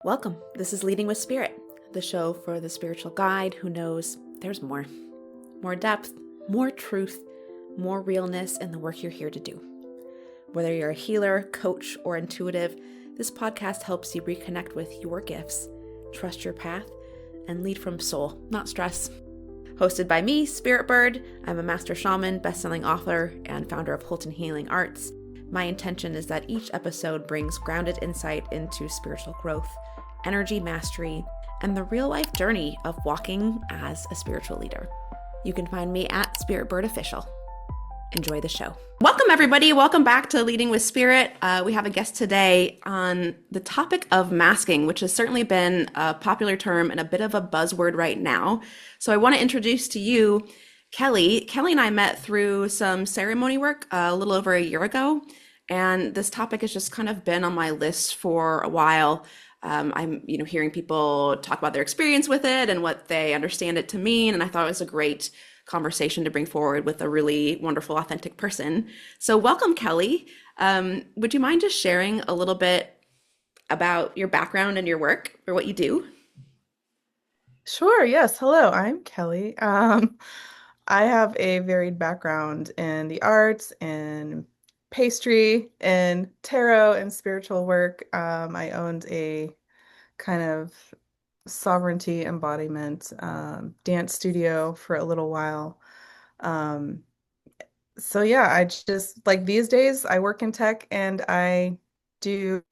Welcome. This is Leading with Spirit, the show for the spiritual guide who knows there's more. More depth, more truth, more realness in the work you're here to do. Whether you're a healer, coach, or intuitive, this podcast helps you reconnect with your gifts, trust your path, and lead from soul, not stress. Hosted by me, SpiritBird. I'm a master shaman, best-selling author, and founder of Holton Healing Arts. My intention is that each episode brings grounded insight into spiritual growth, energy mastery, and the real-life journey of walking as a spiritual leader. You can find me at SpiritBird Official. Enjoy the show. Welcome, everybody. Welcome back to Leading with Spirit. We have a guest today on the topic of masking, which has certainly been a popular term and a bit of a buzzword right now. So I want to introduce to you Kelley. Kelley and I met through some ceremony work a little over a year ago, and this topic has just kind of been on my list for a while. I'm hearing people talk about their experience with it and what they understand it to mean, and I thought it was a great conversation to bring forward with a really wonderful, authentic person. So welcome, Kelley. Would you mind just sharing a little bit about your background and your work or what you do? Sure, yes. Hello, I'm Kelley. I have a varied background in the arts and pastry and tarot and spiritual work. I owned a kind of sovereignty embodiment dance studio for a little while. Um, so yeah, I just like these days I work in tech and I do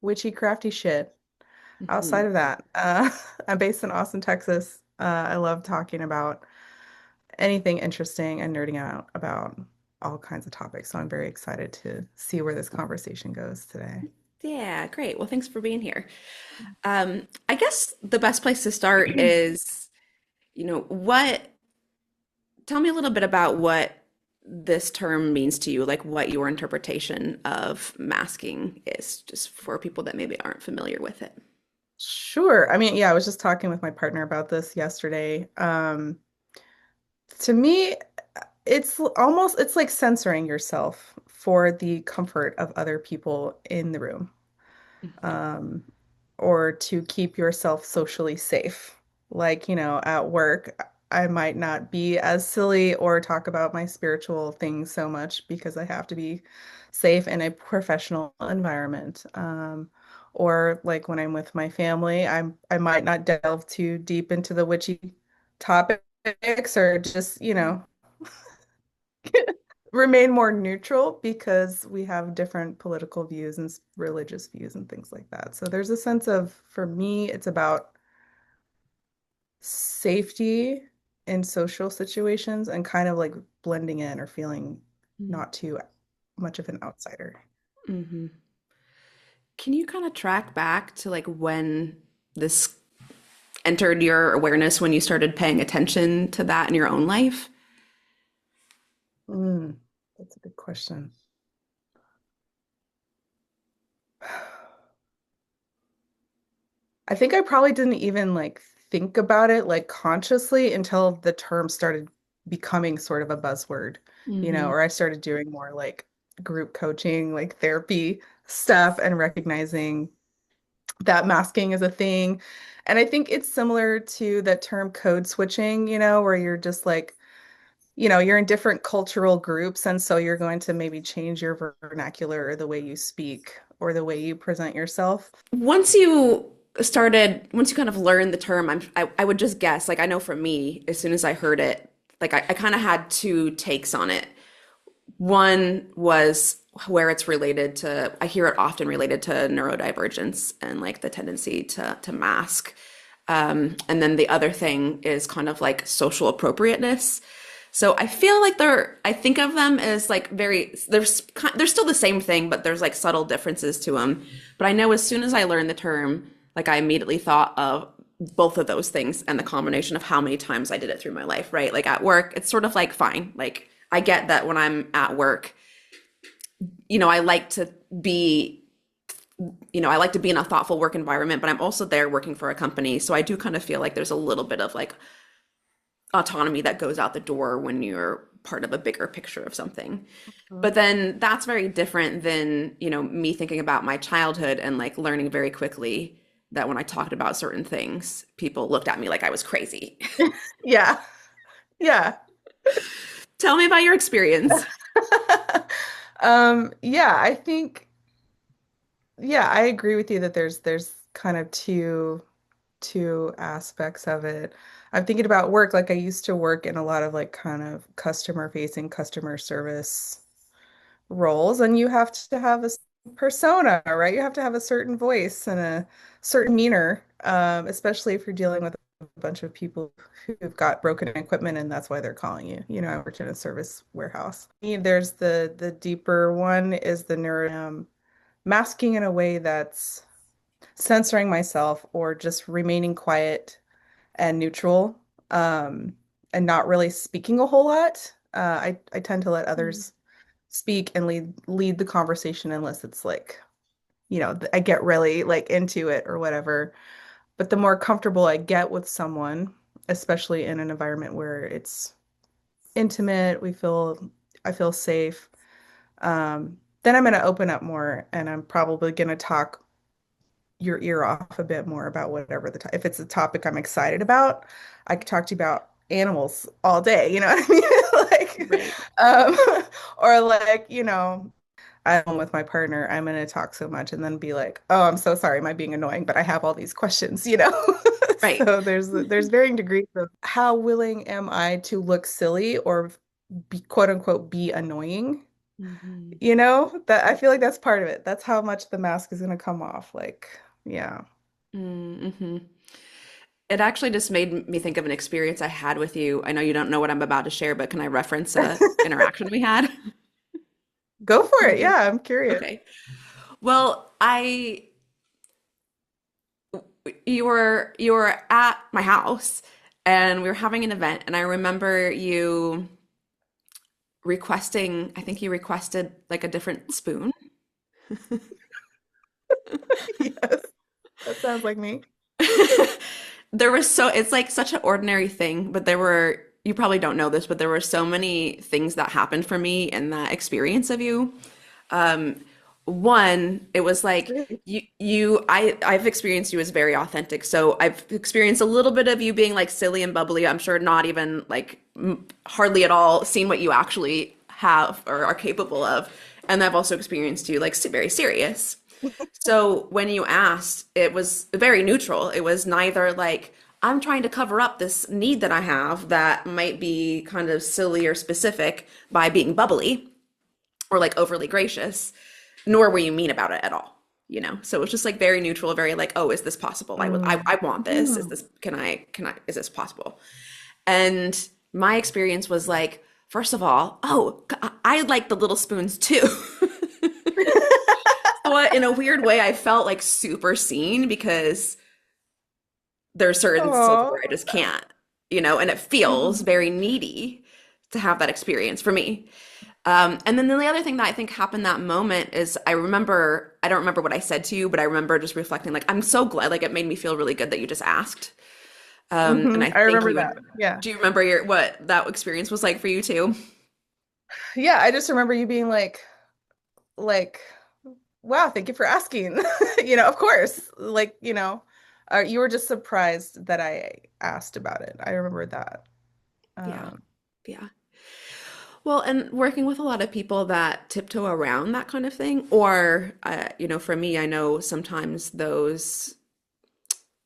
witchy crafty shit. Outside Mhm. of that, I'm based in Austin, Texas. I love talking about anything interesting and nerding out about all kinds of topics. So I'm very excited to see where this conversation goes today. Yeah, great. Well, thanks for being here. I guess the best place to start is, what, tell me a little bit about what this term means to you, like what your interpretation of masking is, just for people that maybe aren't familiar with it. Sure. I mean, yeah, I was just talking with my partner about this yesterday. To me, it's like censoring yourself for the comfort of other people in the room. Mhm. um, or to keep yourself socially safe. Like, at work, I might not be as silly or talk about my spiritual things so much because I have to be safe in a professional environment. Or like when I'm with my family, I might not delve too deep into the witchy topics or just, remain more neutral because we have different political views and religious views and things like that. So there's a sense of, for me, it's about safety in social situations and kind of like blending in or feeling not too much of an outsider. Mm-hmm. Can you kind of track back to like when this entered your awareness, when you started paying attention to that in your own life? Mm, that's a good question. I think I probably didn't even like think about it like consciously until the term started becoming sort of a buzzword, Mm-hmm. or I started doing more like group coaching, like therapy stuff and recognizing that masking is a thing. And I think it's similar to the term code switching, where you're just like, you're in different cultural groups, and so you're going to maybe change your vernacular or the way you speak or the way you present yourself. Once you kind of learned the term, I would just guess, like I know for me, as soon as I heard it, like I kind of had two takes on it. One was where it's related to, I hear it often related to neurodivergence and like the tendency to mask. And then the other thing is kind of like social appropriateness. So I feel like I think of them as like they're still the same thing, but there's like subtle differences to them. But I know as soon as I learned the term, like I immediately thought of both of those things and the combination of how many times I did it through my life, right? Like at work, it's sort of like fine. Like I get that when I'm at work, I like to be, I like to be in a thoughtful work environment, but I'm also there working for a company. So I do kind of feel like there's a little bit of like autonomy that goes out the door when you're part of a bigger picture of something. Mhm. But then that's very different than, me thinking about my childhood and like learning very quickly that when I talked about certain things, people looked at me like I was crazy. Yeah. Yeah. Tell me about your experience. Yeah, I think yeah, I agree with you that there's kind of two aspects of it. I'm thinking about work, like I used to work in a lot of like kind of customer facing customer service roles, and you have to have a persona, right? You have to have a certain voice and a certain demeanor, especially if you're dealing with a bunch of people who've got broken equipment and that's why they're calling you. You know, I worked in a service warehouse. There's the deeper one is the neuro masking in a way that's censoring myself or just remaining quiet and neutral, um, and not really speaking a whole lot. I tend to let Mm. others speak and lead the conversation unless it's like, I get really like into it or whatever. But the more comfortable I get with someone, especially in an environment where it's intimate, I feel safe, then I'm going to open up more and I'm probably going to talk your ear off a bit more about whatever if it's a topic I'm excited about, I could talk to you about animals all day, you know what I mean? Like, Right. or like, I'm with my partner, I'm going to talk so much and then be like, oh, I'm so sorry, am I being annoying? But I have all these questions, you know? Right. So there's varying degrees of how willing am I to look silly or be quote unquote be annoying, Hmm. that I feel like that's part of it. That's how much the mask is going to come off. Like, yeah. Mm-hmm. It actually just made me think of an experience I had with you. I know you don't know what I'm about to share, but can I reference a interaction we had? Go for You it. do. Yeah, I'm curious. Okay. Well, you were at my house and we were having an event and I remember you requesting, I think you requested like a different spoon. Yes, that sounds like me. It's like such an ordinary thing, but you probably don't know this, but there were so many things that happened for me in that experience of you. Um, One, it was like Really? I've experienced you as very authentic. So I've experienced a little bit of you being like silly and bubbly. I'm sure not even like hardly at all seen what you actually have or are capable of. And I've also experienced you like very serious. So when you asked, it was very neutral. It was neither like, I'm trying to cover up this need that I have that might be kind of silly or specific by being bubbly or like overly gracious, nor were you mean about it at all. So it was just like very neutral, very like, oh, is this possible? I want this. Mm. Is this possible? And my experience was like, first of all, oh, I like the little spoons too. So in a weird way, I felt like super seen because there are certain instances Oh. where I just can't, and it feels Mhm. very needy to have that experience for me. And then the other thing that I think happened that moment is I don't remember what I said to you, but I remember just reflecting, like, I'm so glad, like, it made me feel really good that you just asked. And I I think remember you would, that. Yeah. do you remember what that experience was like for you too? Yeah, I just remember you being like, wow, thank you for asking. Of course. Like, you were just surprised that I asked about it. I remember that. Yeah. Um, Yeah. Well, and working with a lot of people that tiptoe around that kind of thing, or, for me, I know sometimes those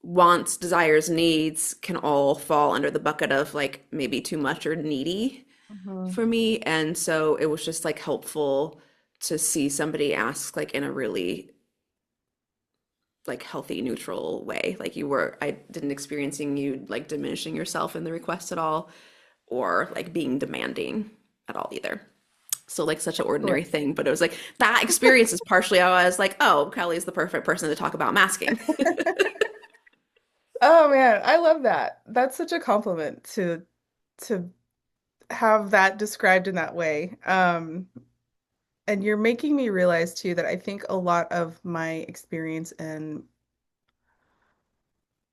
wants, desires, needs can all fall under the bucket of like maybe too much or needy mhm. for me. And so it was just like helpful to see somebody ask like in a really like healthy, neutral way. I didn't experiencing you like diminishing yourself in the request at all or like being demanding at all either. So like such an Cool. ordinary thing, but it was like that experience is partially how I was like, oh, Kelly's the perfect person to talk about masking. Oh man, I love that. That's such a compliment to have that described in that way. And you're making me realize too that I think a lot of my experience in,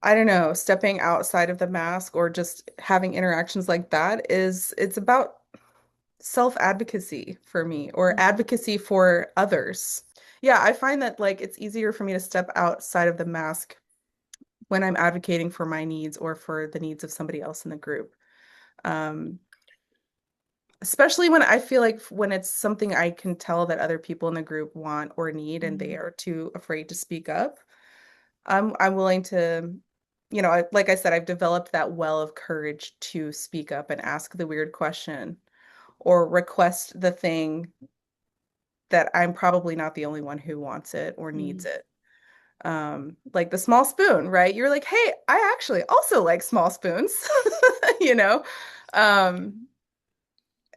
I don't know, stepping outside of the mask or just having interactions like that it's about self-advocacy for me or advocacy for others. Yeah, I find that like it's easier for me to step outside of the mask when I'm advocating for my needs or for the needs of somebody else in the group. Um, Especially when I feel like when it's something I can tell that other people in the group want or need and they Mm, are too afraid to speak up. I'm willing to, like I said, I've developed that well of courage to speak up and ask the weird question or request the thing that I'm probably not the only one who wants it or needs mm, it. Like the small spoon, right? You're like, hey, I actually also like small spoons, you know? Um,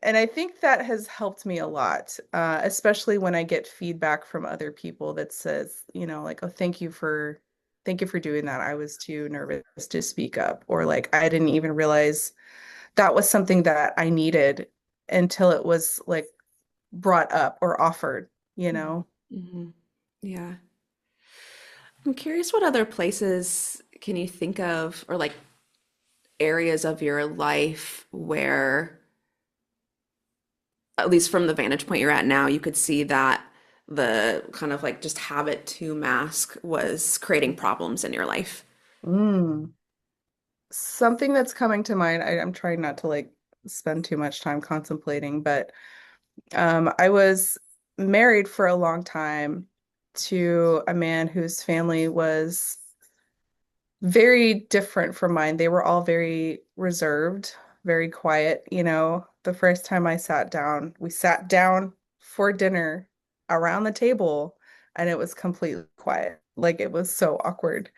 and I think that has helped me a lot, especially when I get feedback from other people that says, like, oh, thank you for doing that. I was too nervous to speak up, or like I didn't even realize that was something that I needed until it was like brought up or offered, you mm, know? mhm. Yeah. I'm curious what other places can you think of or like areas of your life where, at least from the vantage point you're at now, you could see that the kind of like just habit to mask was creating problems in your life. Mm. Something that's coming to mind, I'm trying not to like spend too much time contemplating, but I was married for a long time to a man whose family was very different from mine. They were all very reserved, very quiet. The first time I sat down, we sat down for dinner around the table and it was completely quiet. Like it was so awkward.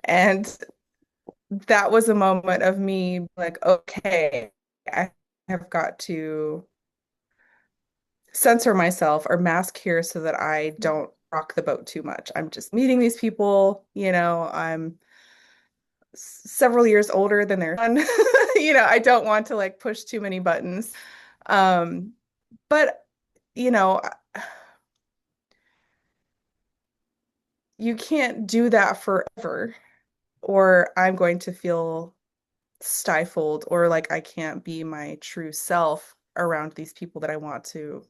And that was a moment of me like, okay, I have got to censor myself or mask here so that I don't rock the boat too much. I'm just meeting these people, I'm several years older than their son. I don't want to like push too many buttons. Um, but you know, you can't do that forever, or I'm going to feel stifled or like I can't be my true self around these people that I want to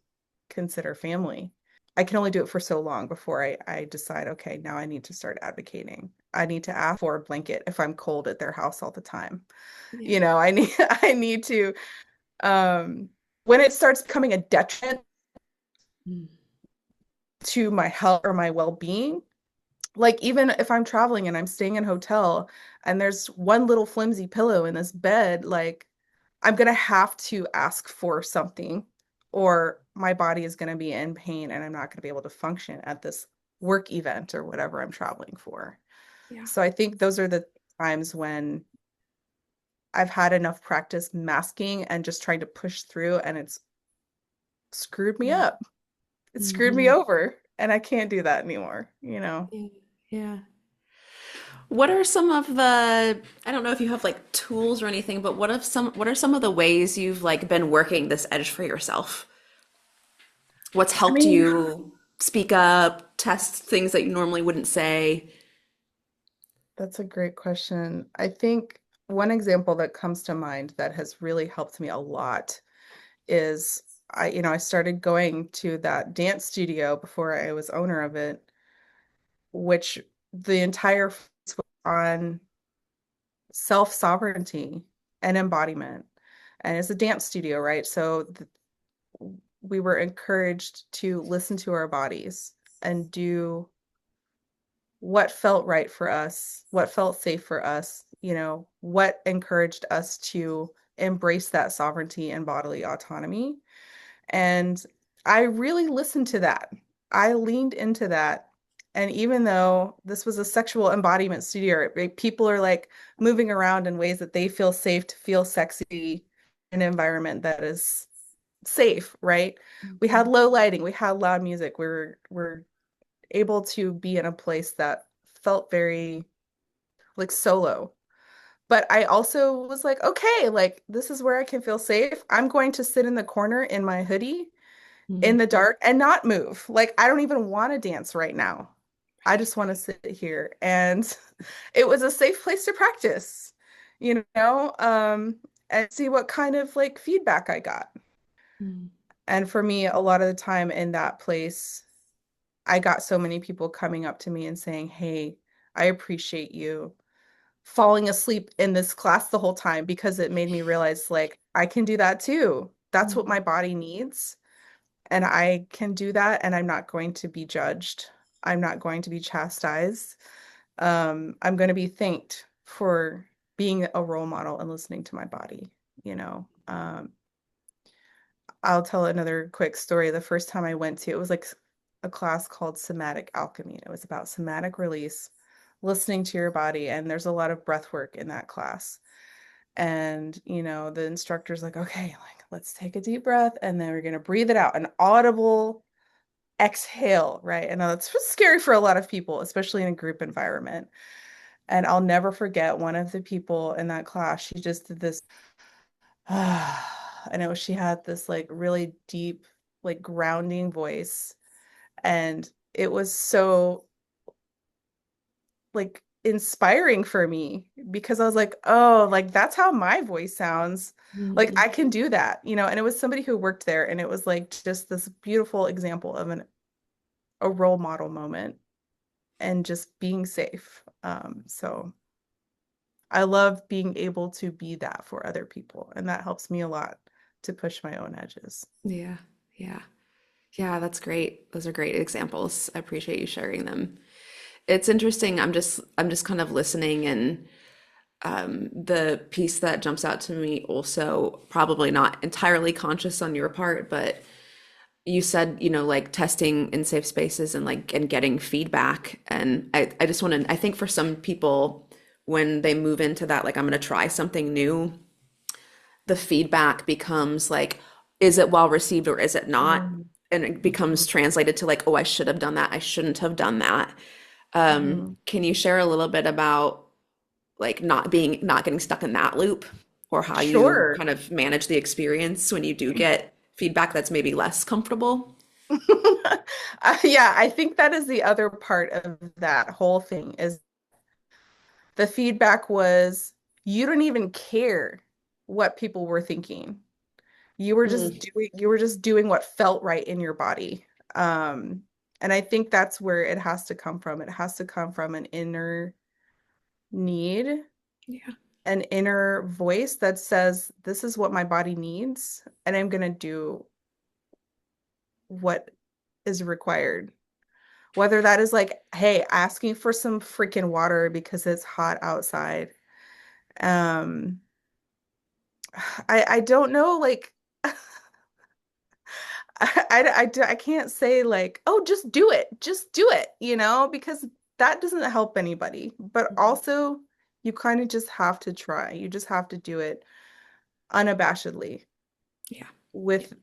consider family. I can only do it for so long before I decide, okay, now I need to start advocating. I need to ask for a blanket if I'm cold at their house all the time. Yeah. I need I need to when it starts becoming a detriment Mm, to my health or my well-being, like even if I'm traveling and I'm staying in a hotel and there's one little flimsy pillow in this bed, like I'm gonna have to ask for something or my body is gonna be in pain and I'm not gonna be able to function at this work event or whatever I'm traveling for. yeah. So I think those are the times when I've had enough practice masking and just trying to push through and it's screwed me up. It screwed me Mm-hmm. over and I can't do that anymore. Yeah. Yeah. What are some of the, I don't know if you have like tools or anything, but what are some of the ways you've like been working this edge for yourself? What's I helped mean, you speak up, test things that you normally wouldn't say? that's a great question. I think one example that comes to mind that has really helped me a lot is I started going to that dance studio before I was owner of it, which the entire focus was on self-sovereignty and embodiment. And it's a dance studio, right? So we were encouraged to listen to our bodies and do what felt right for us, what felt safe for us, what encouraged us to embrace that sovereignty and bodily autonomy. And I really listened to that. I leaned into that. And even though this was a sexual embodiment studio, people are like moving around in ways that they feel safe to feel sexy in an environment that is safe, right? We had Mhm. low lighting, we had loud music. We're able to be in a place that felt very like solo. But I also was like, okay, like this is where I can feel safe. I'm going to sit in the corner in my hoodie in Mhm. the dark and not move. Like I don't even want to dance right now. I just want to sit here. And it was a safe place to practice, you know, and see what kind of like feedback I got. Mm. And for me, a lot of the time in that place, I got so many people coming up to me and saying, "Hey, I appreciate you falling asleep in this class the whole time," because it made me realize like I can do that too. That's what my Mhm. body needs. And I can do that, and I'm not going to be judged. I'm not going to be chastised. I'm going to be thanked for being a role model and listening to my body, you know. I'll tell another quick story. The first time I went to, it was like a class called Somatic Alchemy. It was about somatic release, listening to your body, and there's a lot of breath work in that class. And, the instructor's like, okay, like let's take a deep breath and then we're going to breathe it out, an audible exhale, right? And that's scary for a lot of people, especially in a group environment. And I'll never forget one of the people in that class, she just did this, and she had this like really deep, like grounding voice. And it was so like inspiring for me because I was like, oh, like that's how my voice sounds. Like I Mhm. can do that, and it was somebody who worked there, and it was like just this beautiful example of a role model moment and just being safe. So I love being able to be that for other people, and that helps me a lot to push my own edges. Yeah. Yeah. Yeah, that's great. Those are great examples. I appreciate you sharing them. It's interesting. I'm just kind of listening, and the piece that jumps out to me also, probably not entirely conscious on your part, but you said, like testing in safe spaces and like and getting feedback. And I just want to, I think for some people, when they move into that, like I'm going to try something new, the feedback becomes like, is it well received or is it not? Mm. And it becomes Mhm. translated to like, oh, I should have done that. I shouldn't have done that. Mhm. Can you share a little bit about like not getting stuck in that loop, or how you Sure. kind of manage the experience when you do get feedback that's maybe less comfortable? Yeah, I think that is the other part of that whole thing is the feedback was you don't even care what people were thinking. Mm, You were just doing what felt right in your body. Um, and I think that's where it has to come from. It has to come from an inner need, yeah. an inner voice that says, this is what my body needs, and I'm gonna do what is required. Whether that is like, hey, asking for some freaking water because it's hot outside. Um, I don't know, like I can't say like, oh, just do it, because that doesn't help anybody. But also, you kind of just have to try. You just have to do it unabashedly Yeah. with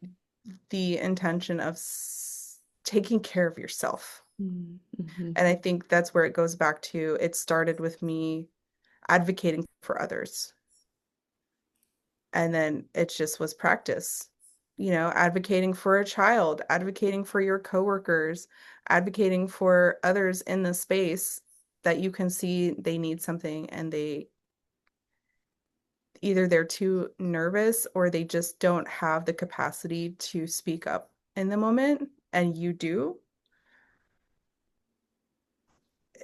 the intention of taking care of yourself. Mm-hmm. And I think that's where it goes back to, it started with me advocating for others. And then it just was practice, advocating for a child, advocating for your coworkers, advocating for others in the space that you can see they need something and they're too nervous or they just don't have the capacity to speak up in the moment and you do.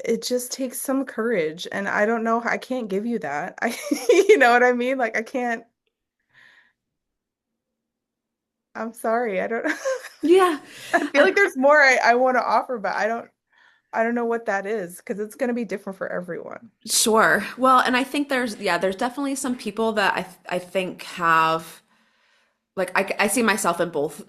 It just takes some courage. And I don't know, I can't give you that. You know what I mean? Like I can't, I'm sorry. I don't Yeah. I feel like there's more I want to offer, but I don't know what that is because it's going to be different for everyone. Sure. Well, and I think there's definitely some people that I think have like I see myself in both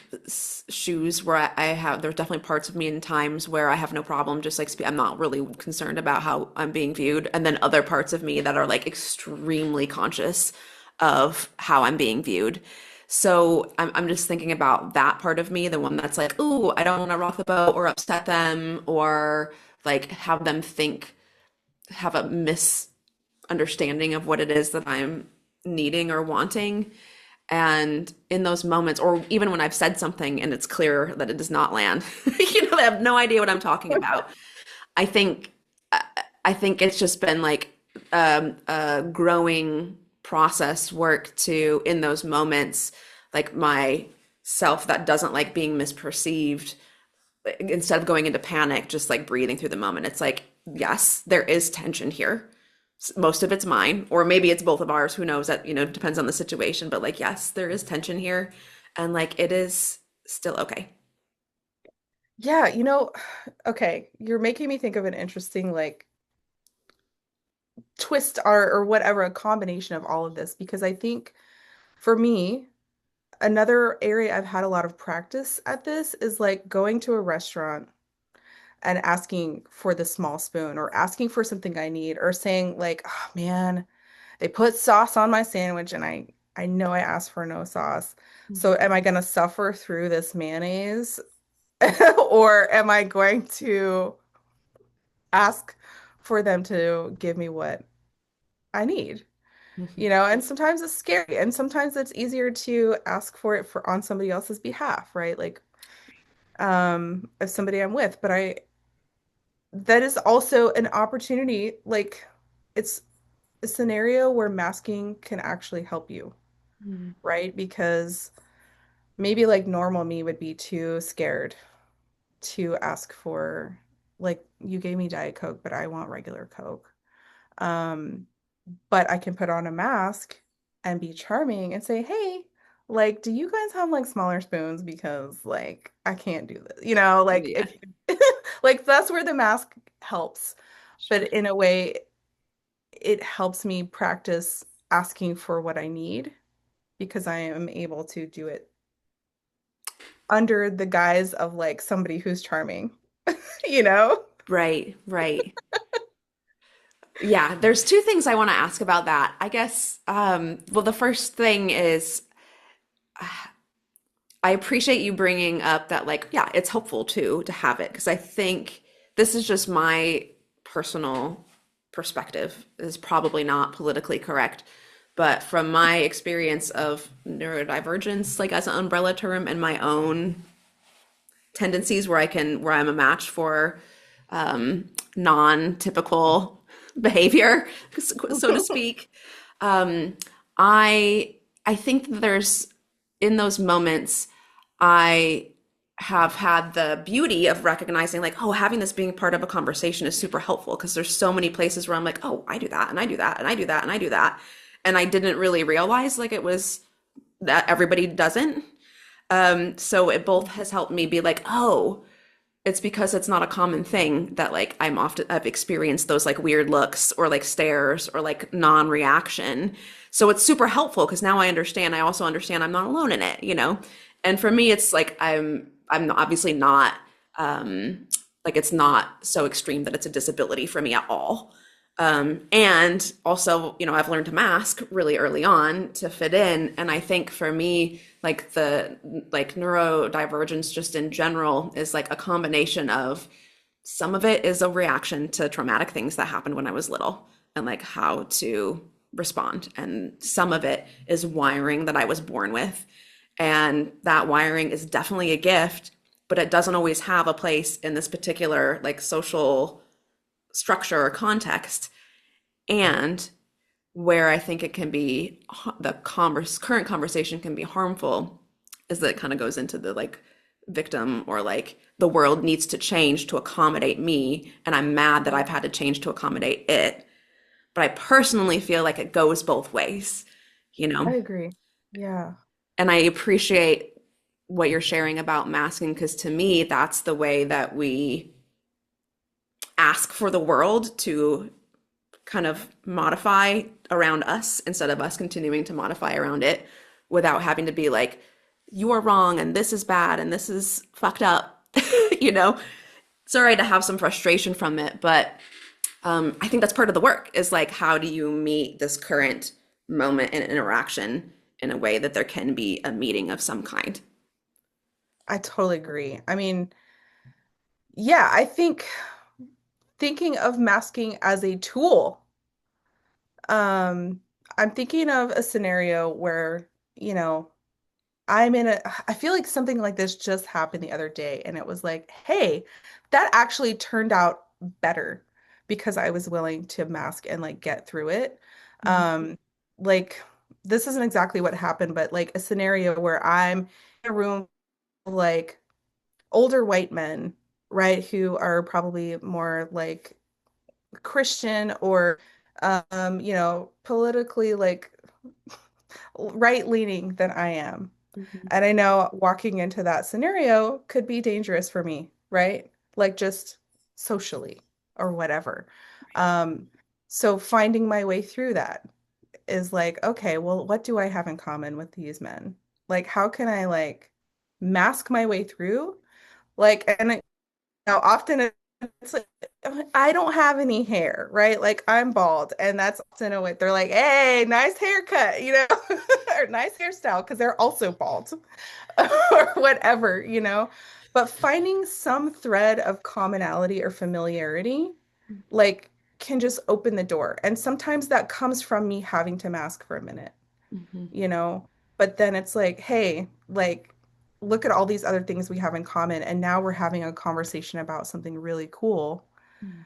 shoes where I have there's definitely parts of me in times where I have no problem just like I'm not really concerned about how I'm being viewed, and then other parts of me that are like extremely conscious of how I'm being viewed. So I'm just thinking about that part of me, the one that's like, ooh, I don't want to rock the boat or upset them or like have a misunderstanding of what it is that I'm needing or wanting. And in those moments, or even when I've said something and it's clear that it does not land, they have no idea what I'm talking about. I think, I think it's just been like a growing process work to, in those moments, like self that doesn't like being misperceived, instead of going into panic, just like breathing through the moment. It's like, yes, there is tension here. Most of it's mine, or maybe it's both of ours. Who knows? That, depends on the situation. But like, yes, there is tension here. And like, it is still okay. Yeah, okay, you're making me think of an interesting like twist or whatever, a combination of all of this because I think for me, another area I've had a lot of practice at this is like going to a restaurant and asking for the small spoon or asking for something I need or saying like, oh man, they put sauce on my sandwich and I know I asked for no sauce. So Mhm. am I going to suffer through this mayonnaise or am I going to ask for them to give me what I need? Mhm. And sometimes it's scary and sometimes it's easier to ask for it for on somebody else's behalf, right? Like if somebody I'm with, but I that is also an opportunity, like it's a scenario where masking can actually help you, Mhm. right? Because maybe like normal me would be too scared to ask for like you gave me Diet Coke, but I want regular Coke. Um, but I can put on a mask and be charming and say, "Hey, like, do you guys have like smaller spoons? Because like I can't do this." Like Yeah, if like that's where the mask helps. But sure. in a way, it helps me practice asking for what I need because I am able to do it under the guise of like somebody who's charming, you know? Right, right. Yeah, there's two things I want to ask about that. I guess, well, the first thing is I appreciate you bringing up that, like, yeah, it's helpful too to have it because I think this is just my personal perspective. This is probably not politically correct, but from my experience of neurodivergence, like as an umbrella term, and my own tendencies where I'm a match for non-typical behavior, so to speak. Um, I I think that there's in those moments I have had the beauty of recognizing like, oh, having this being part of a conversation is super helpful because there's so many places where I'm like, oh, I do that and I do that and I do that and I do that. And I didn't really realize like it was that everybody doesn't. So it both has helped me be like, oh, it's because it's not a common thing that like I've experienced those like weird looks or like stares or like non-reaction. So it's super helpful because now I understand. I also understand I'm not alone in it. And for me, it's like I'm obviously not like it's not so extreme that it's a disability for me at all. And also, I've learned to mask really early on to fit in. And I think for me, like the like neurodivergence just in general is like a combination of some of it is a reaction to traumatic things that happened when I was little and like how to respond. And some of it is wiring that I was born with. And that wiring is definitely a gift, but it doesn't always have a place in this particular like social structure or context. And where I think it can be the current conversation can be harmful is that it kind of goes into the like victim or like the world needs to change to accommodate me and I'm mad that I've had to change to accommodate it. But I personally feel like it goes both ways, you I know? agree. Yeah. And I appreciate what you're sharing about masking because to me that's the way that we ask for the world to kind of modify around us instead of us continuing to modify around it without having to be like, you are wrong and this is bad and this is fucked up. you know, it's all right to have some frustration from it, but I think that's part of the work is like, how do you meet this current moment and interaction in a way that there can be a meeting of some kind? I totally agree. I mean, yeah, I think thinking of masking as a tool, um, I'm thinking of a scenario where, you know, I feel like something like this just happened the other day, and it was like, hey, that actually turned out better because I was willing to mask and like get through it. Mhm. Um, like this isn't exactly what happened, but like a scenario where I'm in a room of like older white men, right, who are probably more like Christian or politically like right leaning than I am. Mhm. And I know walking into that scenario could be dangerous for me, right? Like just socially or whatever. Right. Um, so finding my way through that is like, okay, well, what do I have in common with these men? Like, how can I like mask my way through? Like, and now, often it's like, I don't have any hair, right? Like I'm bald, and that's often what they're like, hey, nice haircut, or nice hairstyle, because they're also bald or whatever, But finding some thread of commonality or familiarity, like, can just open the door. And sometimes that comes from me having to mask for a minute Mhm. you know? But then it's like, hey, like, look at all these other things we have in common. And now we're having a conversation about something really cool Mhm.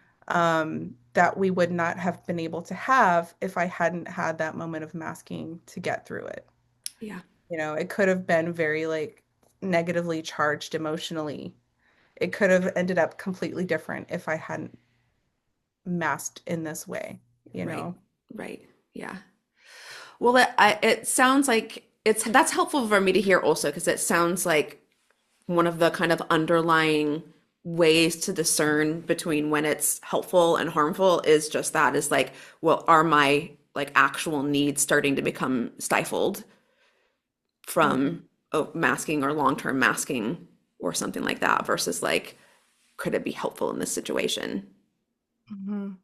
that we would not have been able to have if I hadn't had that moment of masking to get through it. Yeah. It could have been very like negatively charged emotionally. It could have ended up completely different if I hadn't masked in this way, you Right. know? Right. Yeah. Well, it sounds like that's helpful for me to hear also because it sounds like one of the kind of underlying ways to discern between when it's helpful and harmful is just that is like, well, are my like actual needs starting to become stifled Mhm. from masking or long-term masking or something like that versus like, could it be helpful in this situation? Mhm.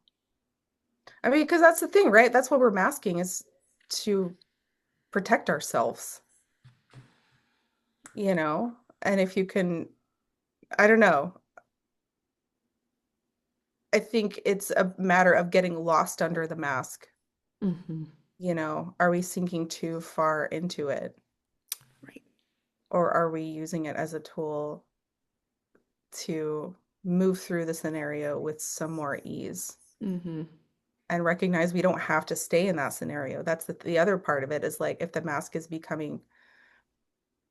I mean, because that's the thing, right? That's what we're masking is to protect ourselves, you know? And if you can, I don't know. I think it's a matter of getting lost under the mask, Hmm. Are we sinking too far into it? Right. Or are we using it as a tool to move through the scenario with some more ease Hmm. and recognize we don't have to stay in that scenario? That's the other part of it is like if the mask is becoming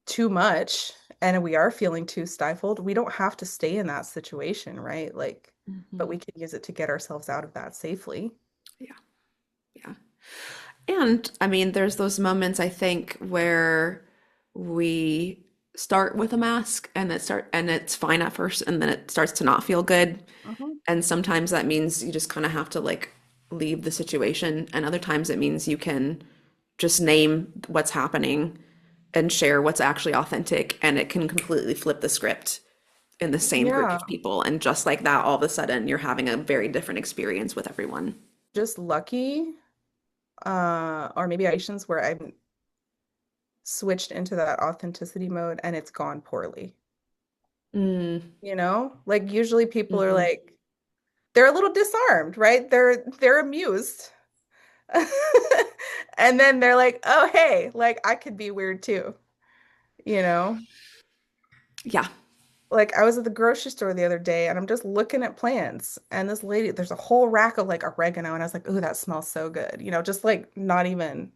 too much and we are feeling too stifled, we don't have to stay in that situation, right? Like, but Hmm. we can use it to get ourselves out of that safely. Yeah. Yeah. And I mean, there's those moments I think where we start with a mask and it's fine at first and then it starts to not feel good. Mhm. And sometimes that means you just kind of have to like leave the situation. And other times it means you can just name what's happening and share what's actually authentic and it can completely flip the script in the same group Yeah, of people. And just like that, all of a sudden you're having a very different experience with everyone. just lucky, or maybe situations where I've switched into that authenticity mode and it's gone poorly. Mm. Like usually people are Hmm. like they're a little disarmed, right? They're amused. And then they're like, "Oh, hey, like I could be weird too." You know? Yeah. Like I was at the grocery store the other day and I'm just looking at plants and this lady, there's a whole rack of like oregano and I was like, "Ooh, that smells so good." Just like not even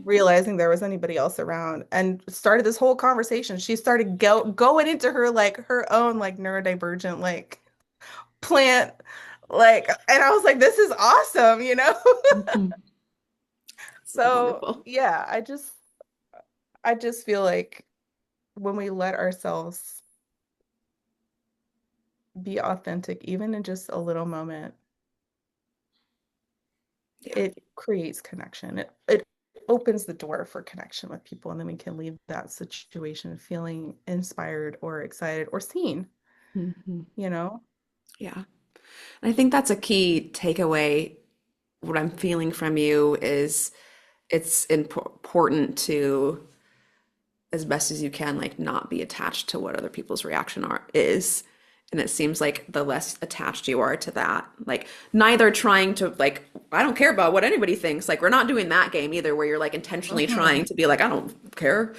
realizing there was anybody else around and started this whole conversation. She started going into her like her own like neurodivergent like plant like and I was like, "This is awesome." Mhm. So So, wonderful. yeah, I just feel like when we let ourselves be authentic even in just a little moment, Yeah. it creates connection. It opens the door for connection with people, and then we can leave that situation feeling inspired or excited or seen, Hmm. you know? Yeah. I think that's a key takeaway. What I'm feeling from you is it's important to, as best as you can, like not be attached to what other people's reaction is. And it seems like the less attached you are to that, like neither trying to like, I don't care about what anybody thinks. Like we're not doing that game either, where you're like intentionally trying Mhm. to be like, I don't care.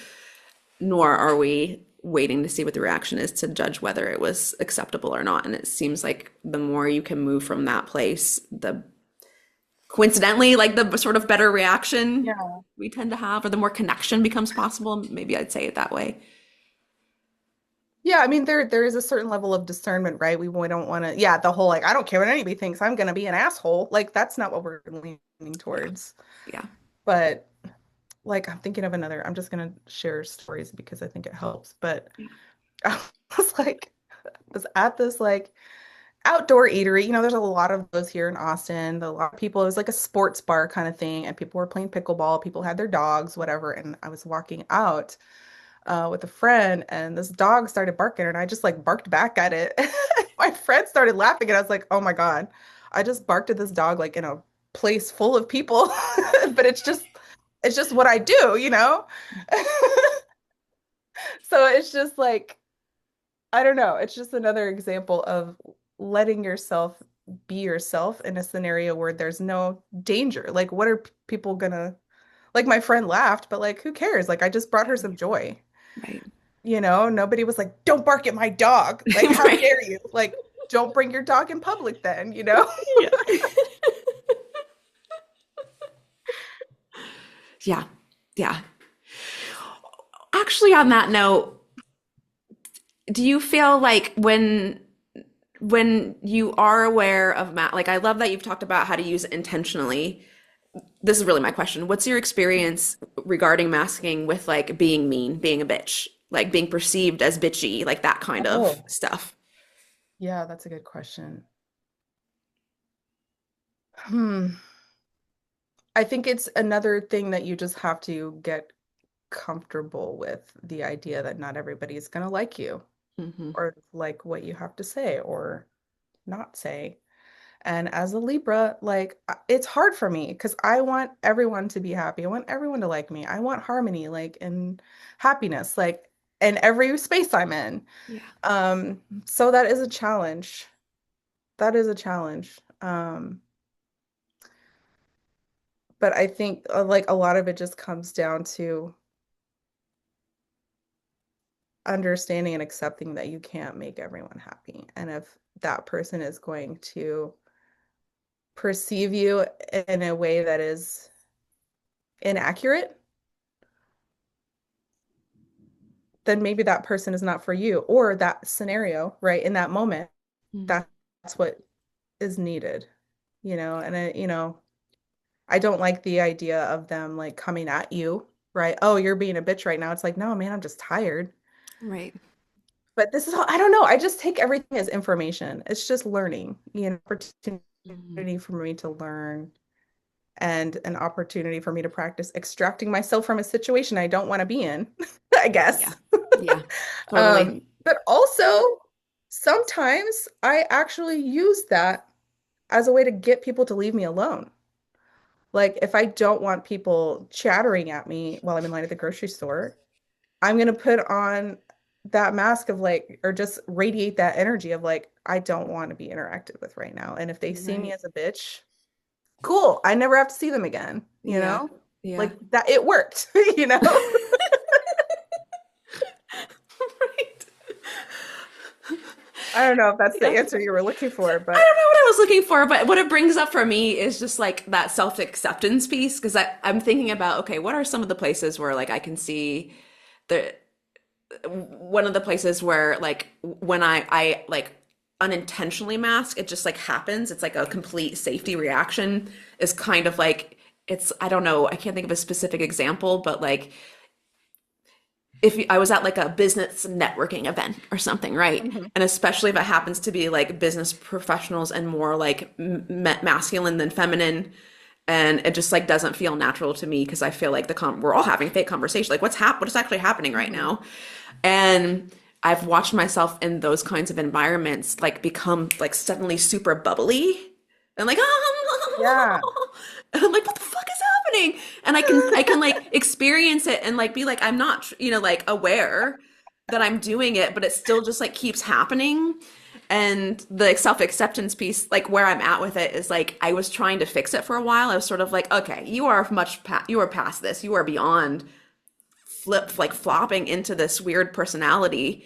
Nor are we waiting to see what the reaction is to judge whether it was acceptable or not. And it seems like the more you can move from that place, coincidentally, like the sort of better reaction Yeah. we tend to have, or the more connection becomes possible. Maybe I'd say it that way. Yeah, I mean there is a certain level of discernment, right? We don't want to, yeah, the whole like I don't care what anybody thinks, I'm gonna be an asshole. Like that's not what we're leaning Yeah. towards. Yeah. But like I'm thinking of another, I'm just gonna share stories because I think it helps. But Yeah. I was like was at this like outdoor eatery. You know, there's a lot of those here in Austin. A lot of people, it was like a sports bar kind of thing, and people were playing pickleball. People had their dogs, whatever. And I was walking out with a friend, and this dog started barking, and I just like barked back at it. My friend started laughing, and I was like, "Oh my God, I just barked at this dog like in a place full of people." But it's just what I do, you know? So it's just like I don't know. It's just another example of letting yourself be yourself in a scenario where there's no danger. Like, what are people gonna, like, my friend laughed, but like, who cares? Like, I just brought her some joy. Right. You know, nobody was like, don't bark at my dog. Like, how Right. dare you? Like, don't bring your dog in public then, you know? Yeah. Yeah. Yeah. Actually, on that note, do you feel like when you are aware of like I love that you've talked about how to use it intentionally. This is really my question. What's your experience regarding masking with like being mean, being a bitch, like being perceived as bitchy, like that kind of Oh, stuff? yeah, that's a good question. Hmm. I think it's another thing that you just have to get comfortable with the idea that not everybody is going to like you Hmm. or like what you have to say or not say. And as a Libra, like it's hard for me because I want everyone to be happy. I want everyone to like me. I want harmony, like and happiness, like in every space I'm in. Yeah. So that is a challenge. That is a challenge. But I think like a lot of it just comes down to understanding and accepting that you can't make everyone happy. And if that person is going to perceive you in a way that is inaccurate, then maybe that person is not for you or that scenario, right? In that moment, Mm. that's what is needed, you know? And I don't like the idea of them like coming at you, right? Oh, you're being a bitch right now. It's like, no, man, I'm just tired. Right. But this is all, I don't know. I just take everything as information. It's just learning, you know, Mhm. opportunity for me to learn and an opportunity for me to practice extracting myself from a situation I don't want to be in, I Yeah. guess. Yeah. Totally. But also sometimes I actually use that as a way to get people to leave me alone. Like if I don't want people chattering at me while I'm in line at the grocery store, I'm gonna put on that mask of like, or just radiate that energy of like, I don't want to be interacted with right now. And if they see me Right. as a bitch, cool. I never have to see them again, you Yeah. know? Yeah. Like that, it worked, you know? Right. I don't know if that's the Yeah. answer you were looking for, I but don't know what I was looking for, but what it brings up for me is just like that self-acceptance piece because I'm thinking about, okay, what are some of the places where like I can see the one of the places where like when I like unintentionally mask, it just like happens. It's like a complete safety reaction is kind of like it's I don't know, I can't think of a specific example, but like if I was at like a business networking event or something, right? Mhm. And especially if it happens to be like business professionals and more like masculine than feminine, and it just like doesn't feel natural to me because I feel like we're all having fake conversation. Like what is actually happening right Mhm. now? And I've watched myself in those kinds of environments like become like suddenly super bubbly and like Yeah. and I'm like, what the fuck is happening? And I can like experience it and like be like, I'm not, like aware that I'm doing it, but it still just like keeps happening. And the like, self-acceptance piece, like where I'm at with it is like I was trying to fix it for a while. I was sort of like, okay, you are past this. You are beyond like flopping into this weird personality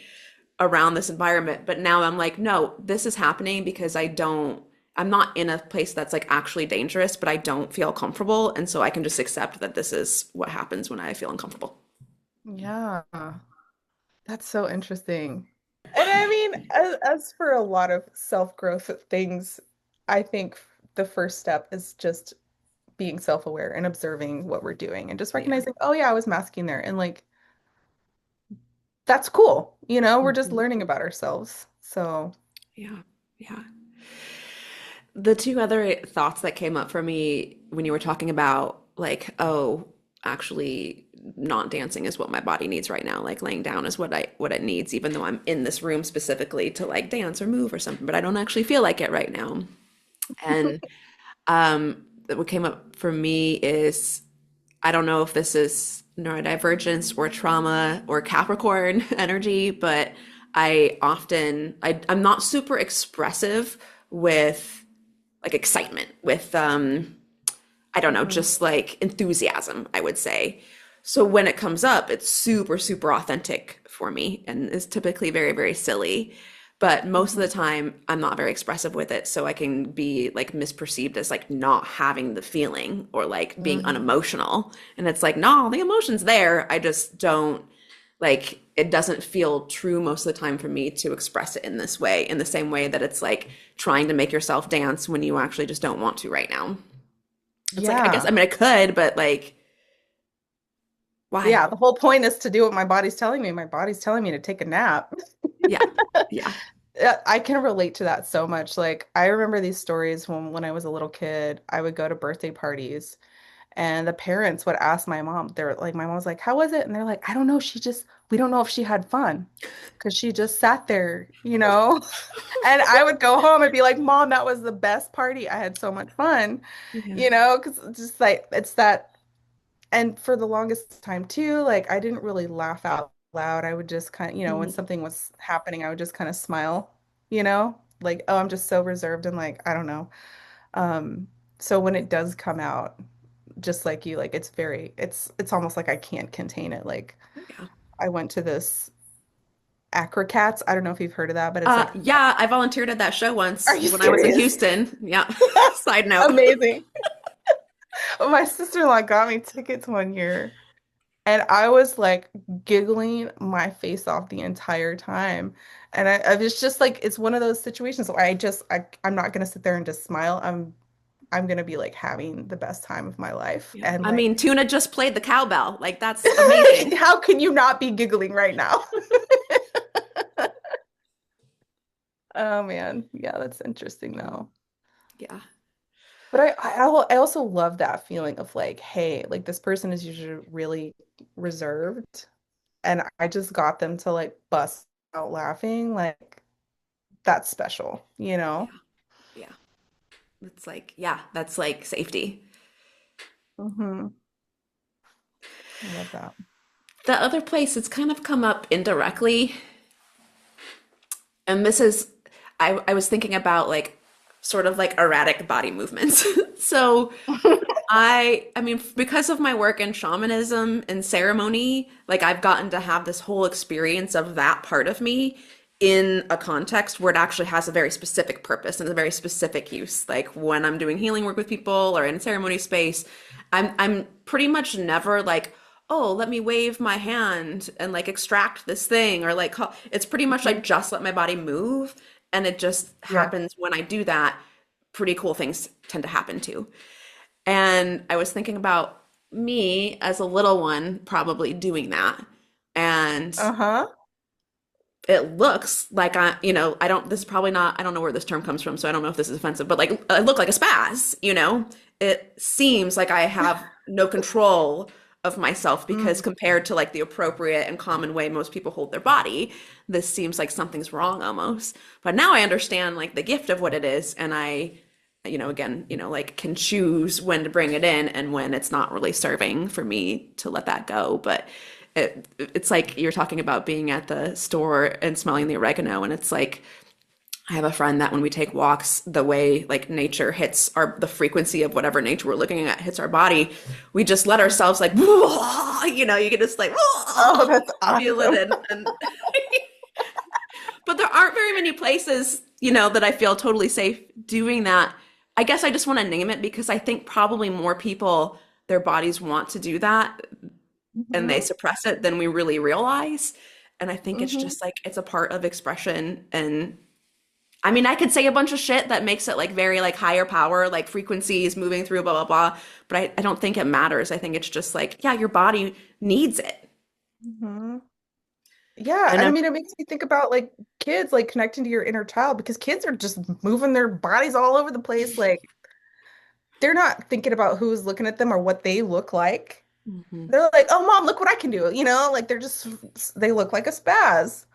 around this environment. But now I'm like, no, this is happening because I don't I'm not in a place that's like actually dangerous, but I don't feel comfortable. And so I can just accept that this is what happens when I feel uncomfortable. Yeah, that's so interesting. And I mean, as for a lot of self-growth things, I think the first step is just being self-aware and observing what we're doing and just Yeah. recognizing, oh yeah, I was masking there. And like, that's cool. We're just Mhm. learning about ourselves. So, Yeah. Yeah. The two other thoughts that came up for me when you were talking about like, oh, actually not dancing is what my body needs right now. Like laying down is what it needs, even though I'm in this room specifically to like dance or move or something, but I don't actually feel like it right now. And what came up for me is I don't know if this is neurodivergence or trauma or Capricorn energy, but I'm not super expressive with like excitement, with I don't know, mhm, just like enthusiasm, I would say. So when it comes up, it's super, super authentic for me and is typically very, very silly. But most of mhm, the time, I'm not very expressive with it. So I can be like misperceived as like not having the feeling or like being mhm. unemotional. And it's like, no, the emotion's there. I just don't like it doesn't feel true most of the time for me to express it in this way, in the same way that it's like trying to make yourself dance when you actually just don't want to right now. It's like, I guess, I Yeah. mean, I could, but like, why? Yeah, the whole point is to do what my body's telling me. My body's telling me to take a nap. Yeah. Yeah. I can relate to that so much. Like, I remember these stories when I was a little kid. I would go to birthday parties and the parents would ask my mom, they're like, my mom was like, how was it? And they're like, I don't know. We don't know if she had fun because she just sat there. And I would go home and be like, Mom, that was the best party. I had so much fun, Yeah. because it's just like, it's that. And for the longest time too, like I didn't really laugh out loud. I would just kind of, when Mhm. something was happening, I would just kind of smile, like, oh, I'm just so reserved and like, I don't know. Um, so when it does come out, just like you, like it's almost like I can't contain it. Like Yeah. I went to this Acrocats. I don't know if you've heard of that, but it's like, Yeah, I volunteered at that show are once you when I was in serious? Houston. Yeah. Side note. Amazing. My sister-in-law got me tickets one year. And I was like giggling my face off the entire time. And I was just like, it's one of those situations where I'm not gonna sit there and just smile. I'm gonna be like having the best time of my life. Yeah. And I like, mean, Tuna just played the cowbell. Like, that's amazing. how can you not be giggling right now? Oh man, yeah, that's interesting though. Yeah. But I also love that feeling of like, hey, like this person is usually really reserved, and I just got them to like bust out laughing. Like that's special. Yeah. Yeah. It's like, yeah, that's like safety. Hmm. I love that. The other place it's kind of come up indirectly, and this is, I was thinking about like sort of like erratic body movements. So I mean, because of my work in shamanism and ceremony, like I've gotten to have this whole experience of that part of me in a context where it actually has a very specific purpose and a very specific use. Like when I'm doing healing work with people or in a ceremony space, I'm pretty much never like, oh, let me wave my hand and like extract this thing or like it's pretty much Mhm. like just let my body move and it just Yeah. happens when I do that. Pretty cool things tend to happen too. And I was thinking about me as a little one probably doing that. And Uh-huh. it looks like I don't, this is probably not, I don't know where this term comes from, so I don't know if this is offensive, but like I look like a spaz. It seems like I have no control of myself because Mm. compared to like the appropriate and common way most people hold their body, this seems like something's wrong almost. But now I understand like the gift of what it is, and again, like can choose when to bring it in and when it's not really serving for me to let that go. But it's like you're talking about being at the store and smelling the oregano, and it's like I have a friend that when we take walks, the way like nature hits the frequency of whatever nature we're looking at hits our body, we just let ourselves like, you can just like, Oh, that's feel it awesome. and but there aren't very many places, that I feel totally safe doing that. I guess I just want to name it because I think probably more people, their bodies want to do that and they Hmm. suppress it than we really realize. And I think it's Hmm. just like it's a part of expression. And I mean, I could say a bunch of shit that makes it like very like higher power, like frequencies moving through, blah, blah, blah. But I don't think it matters. I think it's just like, yeah, your body needs it. Hmm. Yeah, And and I I'm, mean, it makes me think about like kids, like connecting to your inner child because kids are just moving their bodies all over the place. Like they're not thinking about who's looking at them or what they look like. Mhm. They're like, "Oh, mom, look what I can do." Like they look like a spaz.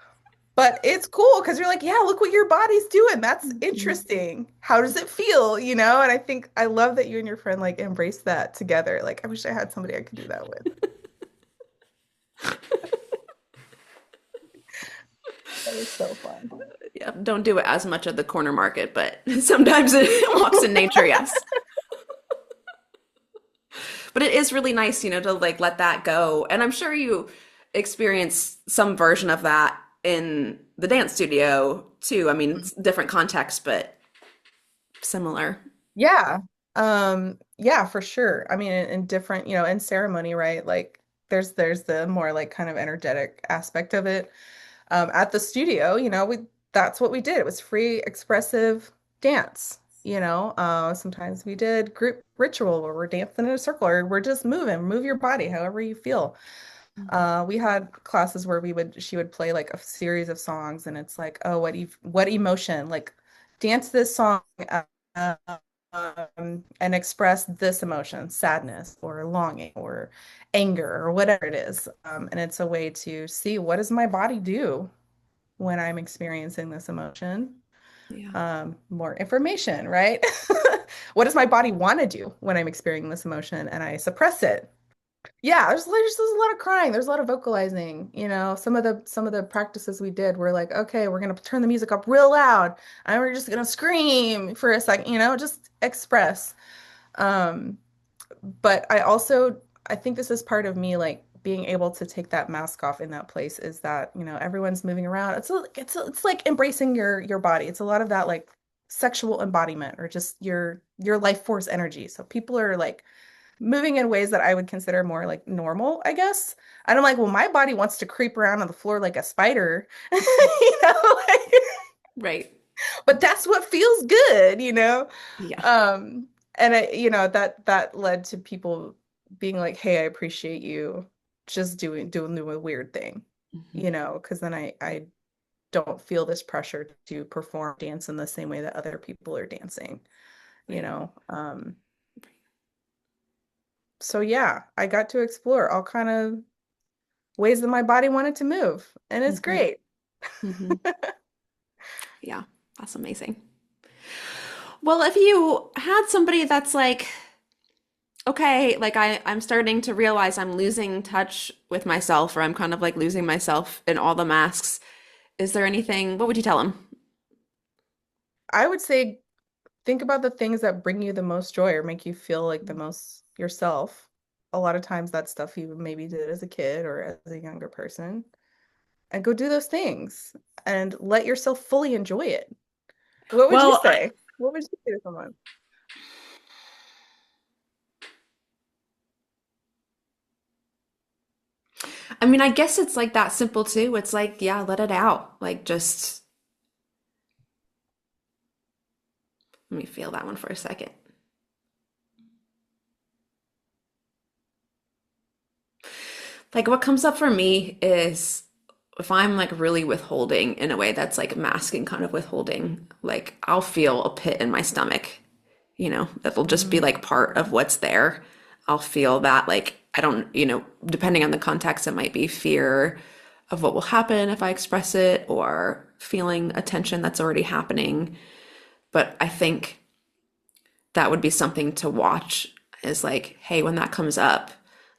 But it's cool because you're like, "Yeah, look what your body's doing. That's Mhm. interesting. How does it feel?" And I think I love that you and your friend like embrace that together. Like, I wish I had somebody I could do that with. That was so fun. Yeah, don't do it as much at the corner market, but sometimes it walks in nature, yes. But it is really nice, to like let that go. And I'm sure you experience some version of that in the dance studio too. I mean, it's different context, but similar. Yeah. Yeah, for sure. I mean, in different, in ceremony, right? Like there's the more like kind of energetic aspect of it. At the studio, we that's what we did. It was free expressive dance. Sometimes we did group ritual where we're dancing in a circle or we're just moving, move your body however you feel. We had classes where she would play like a series of songs and it's like, oh, what emotion? Like dance this song and express this emotion, sadness or longing or anger or whatever it is. And it's a way to see what does my body do when I'm experiencing this emotion. Yeah. More information, right? What does my body want to do when I'm experiencing this emotion and I suppress it? Yeah, there's a lot of crying. There's a lot of vocalizing. Some of the practices we did were like, okay, we're gonna turn the music up real loud, and we're just gonna scream for a second. Just express. Um, but I think this is part of me like being able to take that mask off in that place is that everyone's moving around. It's like embracing your body. It's a lot of that like sexual embodiment or just your life force energy. So people are like moving in ways that I would consider more like normal, I guess. And I'm like, well, my body wants to creep around on the floor like a spider, like, Right. but that's what feels good. Yeah. And that led to people being like, hey, I appreciate you just doing the weird thing, Hmm. because then I don't feel this pressure to perform dance in the same way that other people are dancing, you Right. know. So yeah, I got to explore all kind of ways that my body wanted to move, and it's Hmm. great. Hmm. Yeah. That's amazing. Well, if you had somebody that's like, okay, like I'm starting to realize I'm losing touch with myself, or I'm kind of like losing myself in all the masks. Is there anything, what would you tell them? I would say think about the things that bring you the most joy or make you feel like the most yourself. A lot of times that's stuff you maybe did as a kid or as a younger person. And go do those things and let yourself fully enjoy it. What would you Well, say? What would you say to someone? I mean, I guess it's like that simple too. It's like, yeah, let it out. Like, just let me feel that one for a second. Like, what comes up for me is if I'm like really withholding in a way that's like masking kind of withholding, like I'll feel a pit in my stomach, that'll just be Mm, like part of what's there. I'll feel that, like, I don't, depending on the context, it might be fear of what will happen if I express it or feeling a tension that's already happening. But I think that would be something to watch is like, hey, when that comes up,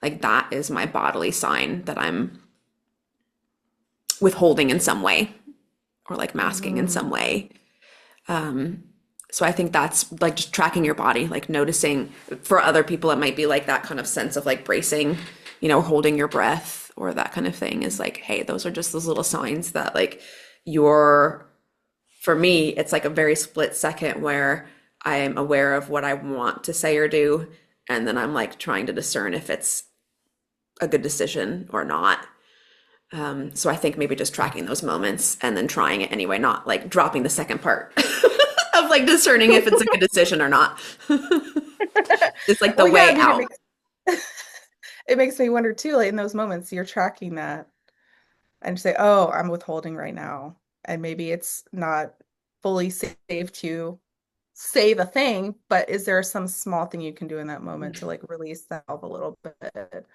like that is my bodily sign that I'm withholding in some way or like masking in some mhm, way. So I think that's like just tracking your body, like noticing. For other people, it might be like that kind of sense of like bracing, holding your breath or that kind of thing is like, hey, those are just those little signs that like you're for me, it's like a very split second where I am aware of what I want to say or do, and then I'm like trying to discern if it's a good decision or not. So I think maybe just tracking those moments and then trying it anyway, not like dropping the second part of like discerning if it's a good decision or not. It's like the Well, yeah, I way mean, out. it makes me wonder too, like in those moments, you're tracking that and you say, oh, I'm withholding right now. And maybe it's not fully safe to say the thing, but is there some small thing you can do in that moment to like release that a little bit?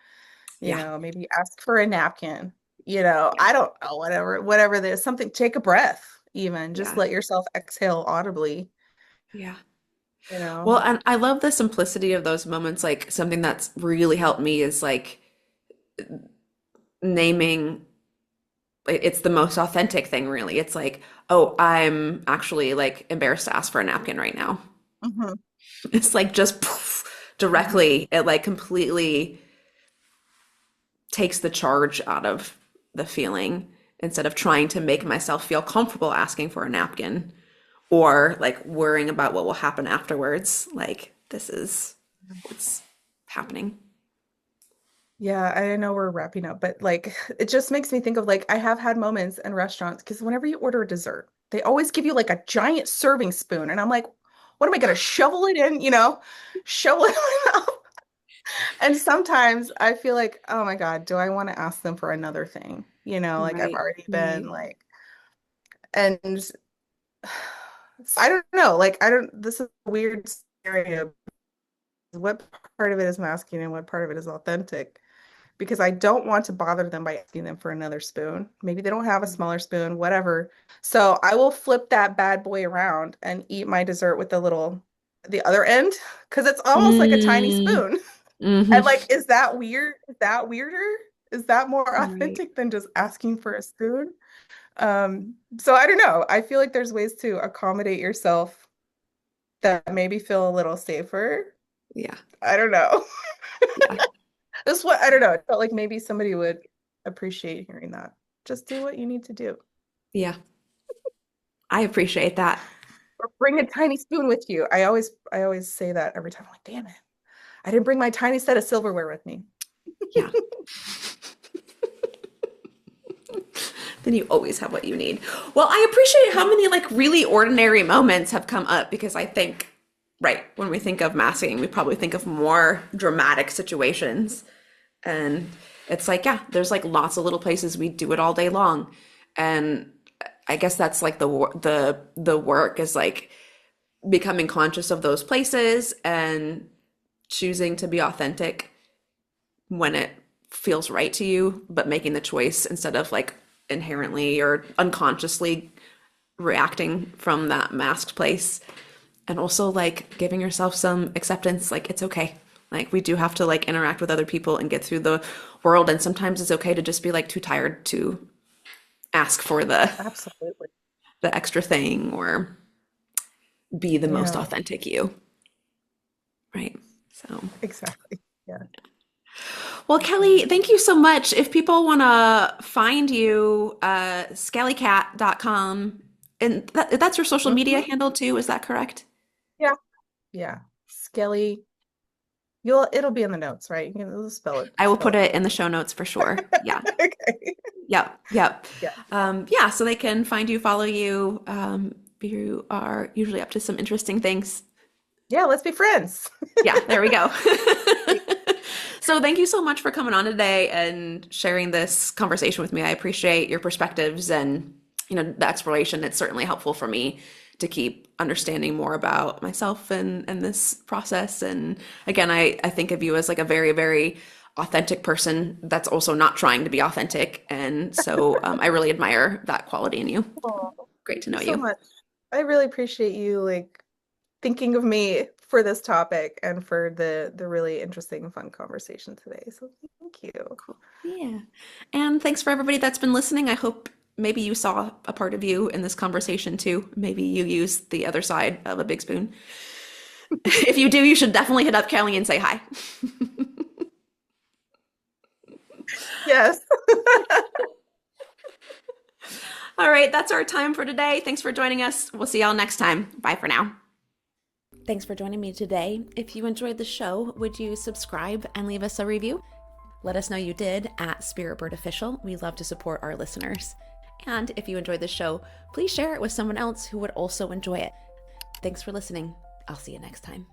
You Yeah. know, maybe ask for a napkin, you know, Yeah. I don't know, whatever there's something, take a breath, even just Yeah. let yourself exhale audibly, Yeah. you know. Well, and I love the simplicity of those moments. Like something that's really helped me is like naming it's the most authentic thing, really. It's like, oh, I'm actually like embarrassed to ask for a napkin right now. Hmm. It's like just poof, Hmm. directly, it like completely takes the charge out of the feeling instead of trying to make myself feel comfortable asking for a napkin or like worrying about what will happen afterwards. Like, this is what's happening. Yeah, I know we're wrapping up, but like it just makes me think of like I have had moments in restaurants because whenever you order a dessert, they always give you like a giant serving spoon. And I'm like, what am I gonna shovel it in? You know, shovel it in my mouth. And sometimes I feel like, oh my God, do I want to ask them for another thing? You know, like I've Right, already been right. like, and I don't know, like I don't, this is a weird scenario. What part of it is masculine and what part of it is authentic? Because I don't want to bother them by asking them for another spoon. Maybe they don't have a smaller spoon, whatever. So I will flip that bad boy around and eat my dessert with the other end, because it's almost like a tiny Mm, spoon. And hmm. like, is that weird? Is that weirder? Is that more Right. authentic than just asking for a spoon? So I don't know. I feel like there's ways to accommodate yourself that maybe feel a little safer. Yeah. I don't know. Yeah. This what I don't know. It felt like maybe somebody would appreciate hearing that. Just do what you need to do. Yeah. I appreciate that. Or bring a tiny spoon with you. I always say that every time. I'm like, damn it. I didn't bring my tiny set of silverware with me. Yeah. Then you always have what you need. Well, I appreciate how many like really ordinary moments have come up because I think, right, when we think of masking, we probably think of more dramatic situations. And it's like, yeah, there's like lots of little places we do it all day long. And I guess that's like the work is like becoming conscious of those places and choosing to be authentic when it feels right to you, but making the choice instead of like inherently or unconsciously reacting from that masked place. And also like giving yourself some acceptance, like it's okay. Like we do have to like interact with other people and get through the world. And sometimes it's okay to just be like too tired to ask for Absolutely. the extra thing or be the most Yeah, authentic you. Right. So exactly. Yeah. well, Definitely. Kelley, thank you so much. If people want to find you, skellycat.com, and that's your social media Mhm. handle too, is that correct? Yeah. Yeah. Skelly. It'll be in the notes, right? You can spell it, I will spell put it it out. in the show notes for sure. Yeah. Okay. Yep. Yep. Yeah. Yeah. So they can find you, follow you. You are usually up to some interesting things. Yeah, let's be friends. Yeah. There we go. So thank you so much for coming on today and sharing this conversation with me. I appreciate your perspectives and the exploration. It's certainly helpful for me to keep understanding more about myself and this process. And again, I think of you as like a very, very authentic person that's also not trying to be authentic. And so I really admire that quality in you. Oh, Great thank to you know so you. much. I really appreciate you like thinking of me for this topic and for the really interesting and fun conversation today. So thank you. Cool. Yeah. And thanks for everybody that's been listening. I hope maybe you saw a part of you in this conversation too. Maybe you used the other side of a big spoon. If you do, you should definitely hit up Kelly and say hi. Yes. All right, that's our time for today. Thanks for joining us. We'll see y'all next time. Bye for now. Thanks for joining me today. If you enjoyed the show, would you subscribe and leave us a review? Let us know you did at SpiritBird Official. We love to support our listeners. And if you enjoyed the show, please share it with someone else who would also enjoy it. Thanks for listening. I'll see you next time.